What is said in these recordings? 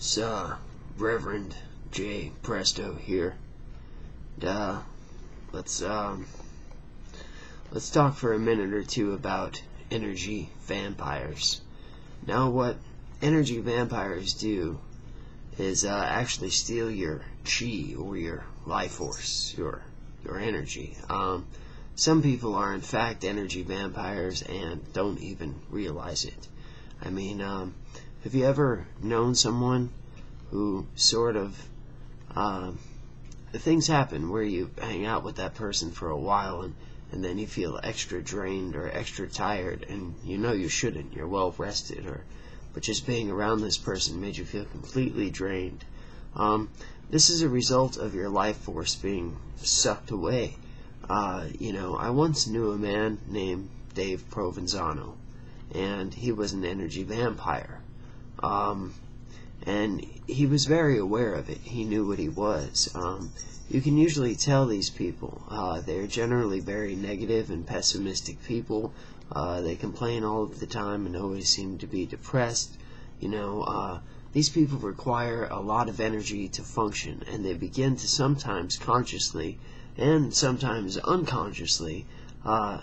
It's Reverend Jay Presto here. And, let's talk for a minute or two about energy vampires. Now, what energy vampires do is actually steal your chi, or your life force, your energy. Some people are in fact energy vampires and don't even realize it. I mean, have you ever known someone who sort of, things happen where you hang out with that person for a while and then you feel extra drained or extra tired, and you know you shouldn't, you're well rested, but just being around this person made you feel completely drained. This is a result of your life force being sucked away. I once knew a man named Dave Provenzano, and he was an energy vampire. And he was very aware of it. He knew what he was. You can usually tell these people. They're generally very negative and pessimistic people. They complain all of the time and always seem to be depressed. These people require a lot of energy to function, and they begin to sometimes consciously and sometimes unconsciously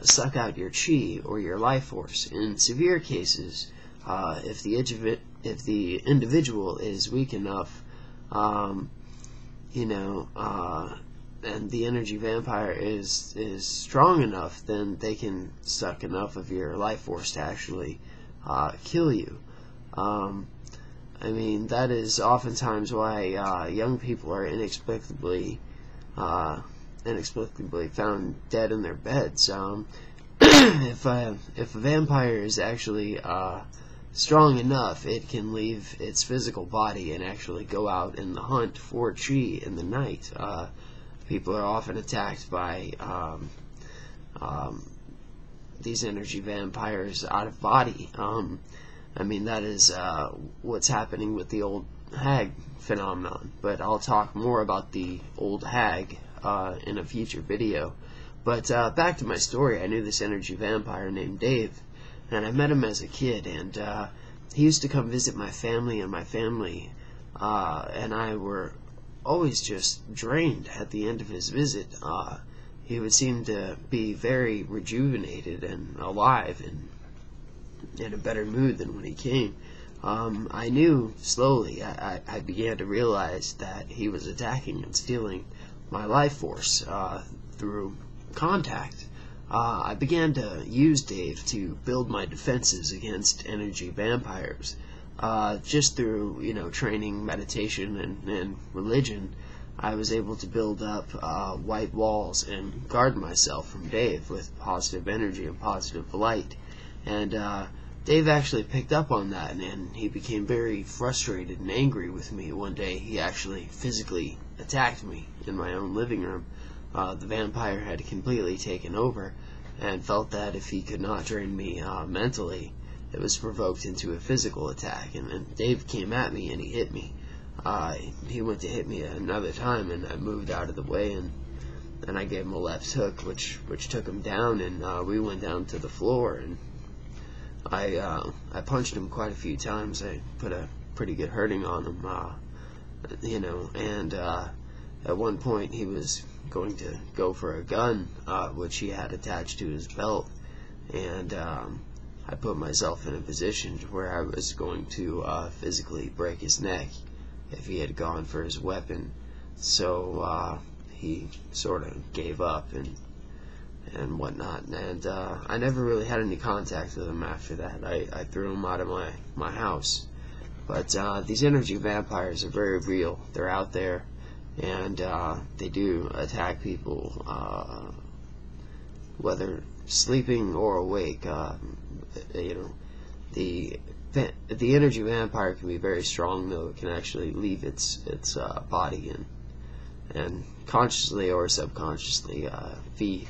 suck out your chi, or your life force. In severe cases, if the individual is weak enough, and the energy vampire is strong enough, then they can suck enough of your life force to actually kill you. I mean, that is oftentimes why young people are inexplicably found dead in their beds. If a vampire is actually strong enough, it can leave its physical body and actually go out in the hunt for chi in the night. People are often attacked by these energy vampires out of body. I mean, that is what's happening with the old hag phenomenon, but I'll talk more about the old hag in a future video. But back to my story. I knew this energy vampire named Dave, and I met him as a kid, and he used to come visit my family, and my family and I were always just drained at the end of his visit. He would seem to be very rejuvenated and alive and in a better mood than when he came. I knew slowly, I began to realize that he was attacking and stealing my life force through contact. I began to use Dave to build my defenses against energy vampires. Just through, training, meditation, and religion, I was able to build up white walls and guard myself from Dave with positive energy and positive light. And Dave actually picked up on that, and he became very frustrated and angry with me. One day he actually physically attacked me in my own living room. The vampire had completely taken over, and felt that if he could not drain me mentally, it was provoked into a physical attack. And Dave came at me and he hit me. He went to hit me another time, and I moved out of the way, and then I gave him a left hook, which took him down, and we went down to the floor, and I punched him quite a few times. I put a pretty good hurting on him, and at one point he was going to go for a gun, which he had attached to his belt, and I put myself in a position where I was going to physically break his neck if he had gone for his weapon. So he sort of gave up and whatnot, and I never really had any contact with him after that. I threw him out of my house. But these energy vampires are very real. They're out there, and they do attack people, whether sleeping or awake. The energy vampire can be very strong, though. It can actually leave its body and consciously or subconsciously feed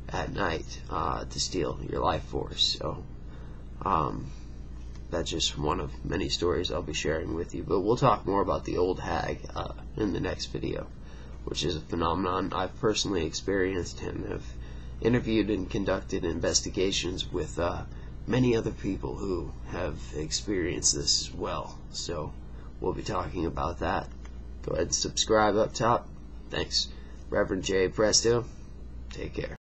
at night to steal your life force. So that's just one of many stories I'll be sharing with you. But we'll talk more about the old hag in the next video, which is a phenomenon I've personally experienced and have interviewed and conducted investigations with many other people who have experienced this as well. So we'll be talking about that. Go ahead and subscribe up top. Thanks. Reverend Jay Presto. Take care.